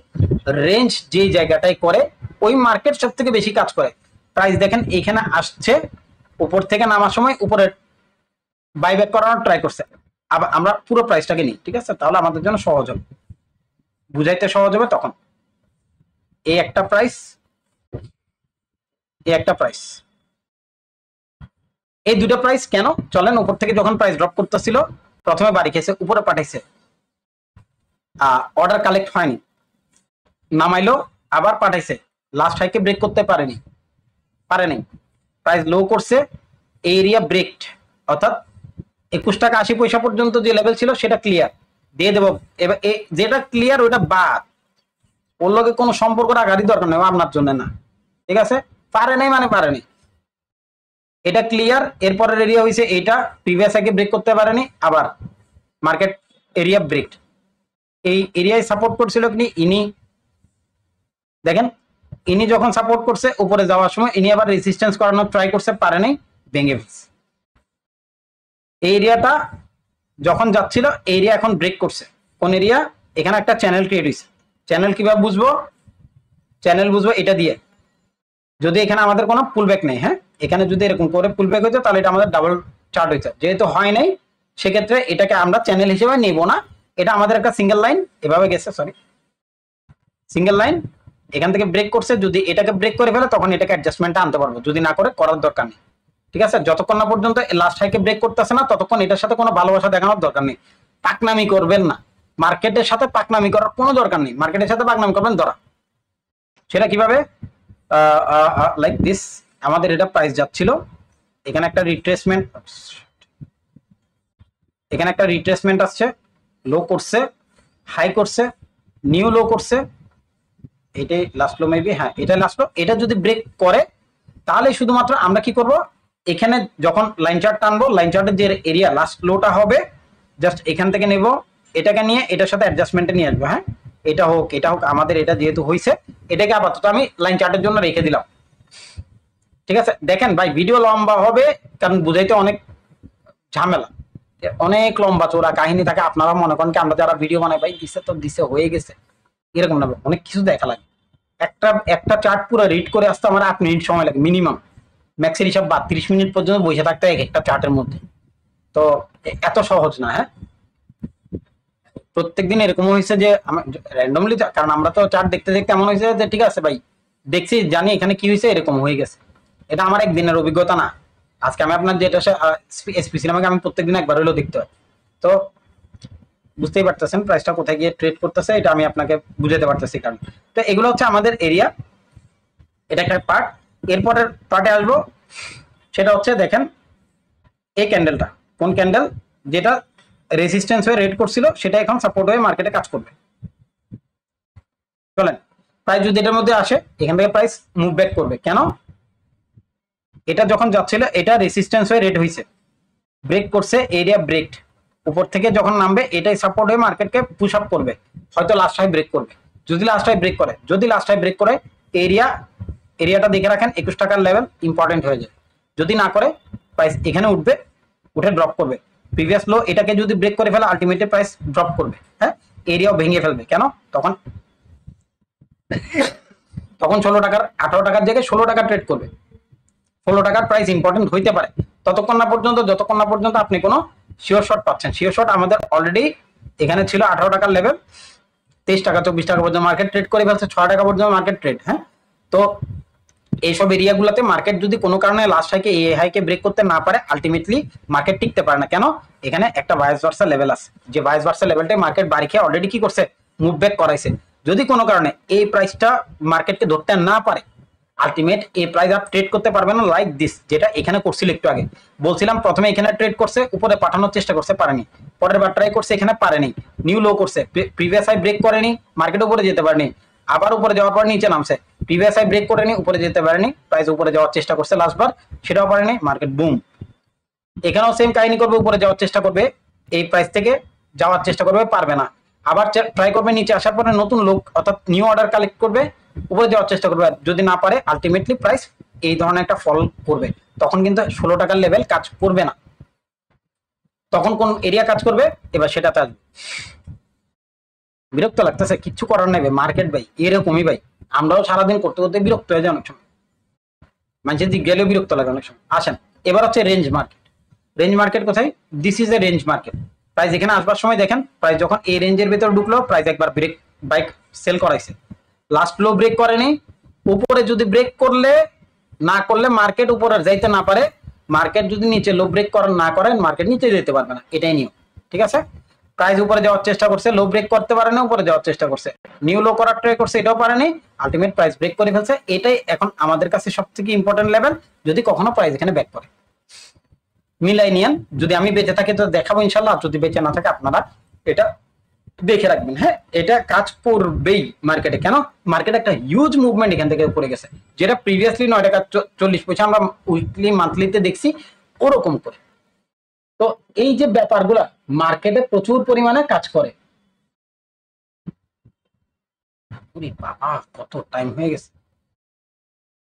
রেঞ্জ যে জায়গাটাই করে ওই মার্কেট সব থেকে বেশি কাজ করে। প্রাইস দেখেন এখানে আসছে, উপর থেকে নামার সময় উপরে বাইব্যাক করানোর ট্রাই করছে। আবার আমরা পুরো প্রাইসটাকে নিই, ঠিক আছে, তাহলে আমাদের জন্য সহজ হবে, বুঝাইতে সহজ হবে। তখন এই একটা প্রাইস, এই একটা প্রাইস, এই দুটো প্রাইস কেন চলেন, উপর থেকে যখন প্রাইস ড্রপ করতেছিল প্রথমে বাড়ি খেয়েছে, উপরে পাঠাইছে, অর্ডার কালেক্ট হয়নি, নামাইলো, আবার পাঠাইছে, লাস্ট হাইকে ব্রেক করতে পারেনি, প্রাইস লো করছে, এরিয়া ব্রেকড, অর্থাৎ 21 টাকা 80 পয়সা পর্যন্ত যে লেভেল ছিল সেটা ক্লিয়ার দিয়ে দেবো। এবার যেটা ক্লিয়ার ওটা বাদ, ওর লগে কোনো সম্পর্ক রাখারই দরকার নেই, আপনার জন্য না, ঠিক আছে, পারে নাই মানে পারেনি, এটা ক্লিয়ার। এরপরের এরিয়া হয়েছে এইটা, প্রিভিয়াস আগে ব্রেক করতে পারেনি, আবার মার্কেট এরিয়া ব্রেক, এই এরিয়ায় সাপোর্ট করছিল কি ইনি, দেখেন ইনি যখন সাপোর্ট করছে উপরে যাওয়ার সময় ইনি আবার রেজিস্ট্যান্স করানোর ট্রাই করছে, পারে নাই, ভেঙে ফেলছে। এই এরিয়াটা যখন যাচ্ছিল, এরিয়া এখন ব্রেক করছে, কোন এরিয়া, এখানে একটা চ্যানেল ক্রিয়েট হয়েছে। চ্যানেল কিভাবে বুঝবো? চ্যানেল বুঝবো এটা দিয়ে, যদি এখানে আমাদের কোনো পুলব্যাক নেই, হ্যাঁ, এখানে যদি এরকম করে পুলব্যাক হইতো তাহলে এটা আমাদের ডাবল চার্ট হইতো, যেহেতু হয় নাই সেক্ষেত্রে এটাকে আমরা চ্যানেল হিসেবে নেব না, এটা আমাদের একটা সিঙ্গেল লাইন এভাবে গেছে, সরি সিঙ্গেল লাইন, এখান থেকে ব্রেক করছে, যদি এটাকে ব্রেক করে ফেলে তখন এটাকে অ্যাডজাস্টমেন্টটা আনতে পারবো, যদি না করে করার দরকার নেই, ঠিক আছে। যতক্ষণ না পর্যন্ত লাস্ট হাইকে ব্রেক করতেছে না ততক্ষণ এটার সাথে কোনো ভালোবাসা দেখানোর দরকার নেই, পাকনামি করবেন না, মার্কেটের সাথে পাকনামি করার কোনো দরকার নেই, মার্কেটের সাথে পাকনামি করবেন ধরা, সেটা কিভাবে, লাইক দিস, আমাদের এটা প্রাইস যাচ্ছিল, এখানে একটা রিট্রেসমেন্ট, এখানে একটা রিট্রেসমেন্ট আসছে, লো করছে, হাই করছে, নিউ লো করছে, এটাই লাস্ট লো মেবি, হ্যাঁ এটা লাস্ট লো, এটা যদি ব্রেক করে তাহলে শুধুমাত্র আমরা কি করব, এখানে যখন লাইন চার্ট টানবো, লাইন চার্টের যে এরিয়া লাস্ট লোটা হবে জাস্ট এখান থেকে নেব, এটাকে নিয়ে এটার সাথে অ্যাডজাস্টমেন্টে নিয়ে আসবো। হ্যাঁ, এটা হোক এটা হোক, আমাদের এটা যেহেতু হয়েছে এটাকে আপাতত আমি লাইন চার্টের জন্য রেখে দিলাম। ঠিক আছে, দেখেন ভাই ভিডিও লম্বা হবে কারণ বুঝাইতে অনেক ঝামেলা, অনেক লম্বা চোরা কাহিনী থাকে। আপনারা মনে করেন কি আমরা যারা ভিডিও বানাই ভাই দিছে তো দিছে হয়ে গেছে, এরকম না, অনেক কিছু দেখা লাগে। একটা একটা চার্ট পুরো রিড করে আসতে আমার 8 মিনিট সময় লাগে মিনিমাম, ম্যাক্সের হিসাব 32 মিনিট পর্যন্ত বসে থাকতে হয় একটা চার্টের মধ্যে। তো এত সহজ না। হ্যাঁ, প্রত্যেকদিন এরকম হয়েছে যে র্যান্ডমলি, কারণ আমরা তো চার্ট দেখতে দেখতে এমন হয়েছে যে ঠিক আছে ভাই দেখছি জানি এখানে কি হয়েছে, এরকম হয়ে গেছে। এটা আমার একদিনের অভিজ্ঞতা না। আজকে আমি আপনার যেটা এসপিসি আমাকে আমি প্রত্যেকদিন একবার হলেও দেখতে হয়। তো বুঝতেই পারতেছেন প্রাইসটা কোথায় গিয়ে ট্রেড করতেছে, এটা আমি আপনাকে বুঝাতে পারতেছি। কারণ তো এগুলো হচ্ছে আমাদের এরিয়া, এটা একটা পার্ট। এরপরের পার্টে আসবো, সেটা হচ্ছে দেখেন এই ক্যান্ডেলটা, কোন ক্যান্ডেল, যেটা রেজিস্ট্যান্স হয়ে রেড করছিল সেটা এখন সাপোর্ট হয়ে মার্কেটে কাজ করবে। চলেন, প্রাইস যদি এটার মধ্যে আসে এখান থেকে প্রাইস মুভ ব্যাক করবে। কেন? এটা যখন যাচ্ছিল এটা রেজিস্ট্যান্স হয়ে রেড হয়েছে, ব্রেক করছে, এরিয়া ব্রেক, উপর থেকে যখন নামবে এটাই সাপোর্ট হয়ে মার্কেটকে পুশ আপ করবে, হয়তো লাস্ট হাই ব্রেক করবে। যদি লাস্ট হাই ব্রেক করে, যদি লাস্ট হাই ব্রেক করে এরিয়াটা দেখে রাখেন 21 টাকার লেভেল ইম্পর্টেন্ট হয়ে যায়। যদি না করে প্রাইস এখানে উঠবে, উঠে ড্রপ করবে। প্রিভিয়াস লো এটাকে যদি ব্রেক করে ফেলে আলটিমেটলি প্রাইস ড্রপ করবে। হ্যাঁ, এরিয়াও ভেঙে ফেলবে। কেন? তখন 16 টাকার 18 টাকার জায়গায় 16 টাকা ট্রেড করবে। 16 টাকার প্রাইস ইম্পর্টেন্ট হইতে পারে যতক্ষণ না পর্যন্ত আপনি কোনো শিওর শর্ট পাচ্ছেন। শিওর শর্ট আমাদের অলরেডি এখানে ছিল 18 টাকার লেভেল, 23 টাকা 24 টাকা পর্যন্ত মার্কেট ট্রেড করে ফেলছে, 6 টাকা পর্যন্ত মার্কেট ট্রেড। হ্যাঁ, তো এইসব এরিয়াগুলোতে মার্কেট যদি কোনো কারণে লাস্ট হাইকে এই হাইকে ব্রেক করতে না পারে আলটিমেটলি মার্কেট টিকতে পারে না। কেন? এখানে একটা ভাইস ভার্সা লেভেল আছে, যে ভাইস ভার্সা লেভেলটাই মার্কেট বাড়ি খেয়ে অলরেডি কি করছে, মুভ ব্যাক করাইছে। যদি কোনো কারণে এই প্রাইসটা মার্কেটকে ধরতে না পারে আলটিমেট এই প্রাইস আপ ট্রেড করতে পারবে না, লাইক দিস, যেটা এখানে করছিল একটু আগে বলছিলাম। প্রথমে এখানে ট্রেড করছে, উপরে পাঠানোর চেষ্টা করছে, পারেনি। পরের বার ট্রাই করছে, এখানে পারেনি, নিউ লো করছে, প্রিভিয়াস হাই ব্রেক করেনি, মার্কেট উপরে যেতে পারেনি, আবার উপরে যাওয়ার পর নিচে নামছে, প্রিভিয়াস হাই ব্রেক করেনি, উপরে যেতে পারেনি, প্রাইস উপরে যাওয়ার চেষ্টা করছে লাস্টবার, সেটাও পারেনি, মার্কেট বুম। এখানেও সেম কাহিনী করবে, উপরে যাওয়ার চেষ্টা করবে, এই প্রাইস থেকে যাওয়ার চেষ্টা করবে, পারবে না, আবার ট্রাই করবে, নিচে আসার পরে নতুন লোক অর্থাৎ নিউ অর্ডার কালেক্ট করবে, উপরে যাওয়ার চেষ্টা করবে, যদি না পারে আলটিমেটলি প্রাইস এই ধরনের একটা ফল করবে। তখন কিন্তু 16 টাকার লেভেল কাজ করবে না, তখন কোন এরিয়া কাজ করবে এবার সেটাতে আসবে। বিরক্ত লাগতেছে, কিচ্ছু করার নেই ভাই, মার্কেট ভাই এরকমই ভাই। আমরাও সারাদিন করতে করতে বিরক্ত হয়ে যায় অনেক সময়, মানুষের দিক গেলেও বিরক্ত লাগে অনেক সময়। আসেন এবার হচ্ছে রেঞ্জ মার্কেট। রেঞ্জ মার্কেট কোথায়? This is a range market. Price এখানে আসবার সময় দেখেন প্রাইস যখন এই রেঞ্জের ভিতরে ঢুকলো প্রাইস একবার ব্রেক বাইক সেল করাইছে, লাস্ট লো ব্রেক করেনি, উপরে যদি ব্রেক করলে না করলে মার্কেট উপরে যাইতে না পারে, মার্কেট যদি নিচে লো ব্রেক না করে মার্কেট নিচে যেতে পারবে না, এটাই নিয়ম। ঠিক আছে, প্রাইস উপরে যাওয়ার চেষ্টা করছে, লো ব্রেক করতে পারে না, উপরে যাওয়ার চেষ্টা করছে, নিউ লো করার ট্রাই করছে, এটাও পারেনি, আলটিমেট প্রাইস ব্রেক করে ফেলছে। এটাই এখন আমাদের কাছে সবথেকে ইম্পর্টেন্ট লেভেল, যদি কখনো প্রাইস এখানে ব্যাক করে মিলাই নিয়েন। যদি আমি বেঁচে থাকি তো দেখাবো ইনশাল্লাহ, যদি বেঁচে না থাকে আপনারা এটা দেখে রাখবেন। হ্যাঁ, এটা কাজ করবেই মার্কেটে। কেন? মার্কেট একটা হিউজ মুভমেন্ট এখান থেকে উপরে গেছে, যেটা প্রিভিয়াসলি 9 টাকা 40 পয়সা আমরা উইকলি মান্থলিতে দেখছি ওরকম করে। তো এই যে ব্যাপারগুলা মার্কেটে প্রচুর পরিমাণে কাজ করে। বাবা কত টাইম হয়ে গেছে,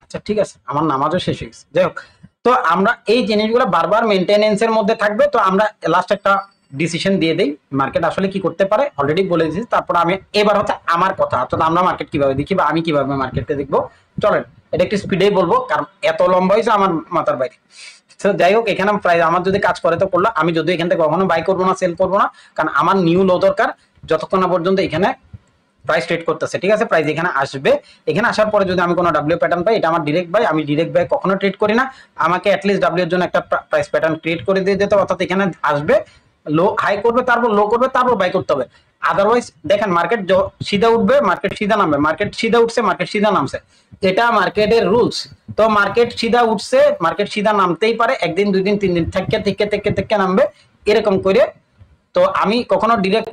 আচ্ছা ঠিক আছে, আমার নামাজও শেষ হয়ে গেছে। যাই হোক, তো আমরা এই জিনিসগুলো বারবার মেনটেনেন্সের মধ্যে থাকবে। তো আমরা লাস্ট একটা ডিসিশন দিয়ে দেই মার্কেট আসলে কি করতে পারে, অলরেডি বলে দিয়েছি। তারপর আমি এবার হচ্ছে আমার কথা, অর্থাৎ আমরা মার্কেট কিভাবে দেখি বা আমি কিভাবে মার্কেটকে দেখবো। চলেন এটা একটু স্পিডেই বলবো, কারণ এত লম্বা হয়েছে আমার মাথার বাইরে। তো যাই হোক, এখানে প্রাইস আমার যদি কাজ করে তো করলো, আমি যদি এখান থেকে কখনো বাই করবো না, সেল করবো না, কারণ আমার নিউ লো দরকার যতক্ষণ না পর্যন্ত এখানে প্রাইস ট্রেড করতেছে। ঠিক আছে, প্রাইস এখানে আসবে, এখানে আসার পরে যদি আমি কোনো ডাব্লিউ প্যাটার্ন পাই, এটা আমার ডিরেক্ট বাই, আমি ডিরেক্ট বাই কখনো ট্রেড করি না, আমাকে অ্যাটলিস্ট ডাব্লিউ এর জন্য একটা প্রাইস প্যাটার্ন ক্রিয়েট করে দিয়ে যেতে, অর্থাৎ এখানে আসবে, লো হাই করবে, তারপর লো করবে, তারপর বাই করতে হবে। আদারওয়াইজ দেখেন মার্কেট সিধা উঠবে, মার্কেট সিধা নামবে, মার্কেট সিধা উঠছে, মার্কেট সিধা নামছে, এটা মার্কেটের রুলস। তো মার্কেট সিধা উঠছে, মার্কেট সিধা নামতেই পারে, একদিন দুই দিন তিন দিন থেকে থেকে থেকে থেকে নামবে, এরকম করে তো আমি কখনো ডিরেক্ট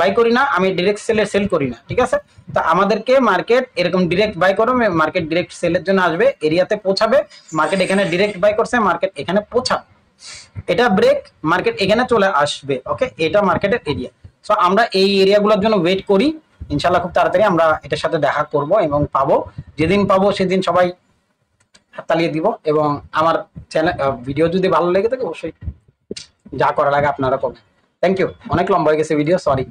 বাই করি না, আমি ডিরেক্ট সেলে সেল করি না, ঠিক আছে। তো আমাদেরকে মার্কেট এরকম ডিরেক্ট বাই করো, মার্কেট ডিরেক্ট সেলের জন্য আসবে, এরিয়াতে পৌঁছাবে, মার্কেট এখানে ডিরেক্ট বাই করছে, মার্কেট এখানে পৌঁছাবে, এটা ব্রেক, মার্কেট এখানে চলে আসবে। ওকে, এটা মার্কেটের এরিয়া। সো আমরা এই এরিয়াগুলোর জন্য ওয়েট করি, ইনশাল্লাহ খুব তাড়াতাড়ি আমরা এটার সাথে দেখা করব এবং পাবো। যেদিন পাবো সেদিন সবাই হাততালিয়ে দিব। এবং আমার চ্যানেল ভিডিও যদি ভালো লেগে থাকে অবশ্যই যা করা লাগে আপনারা করবেন। থ্যাংক ইউ, অনেক লম্বা হয়ে গেছে ভিডিও, সরি।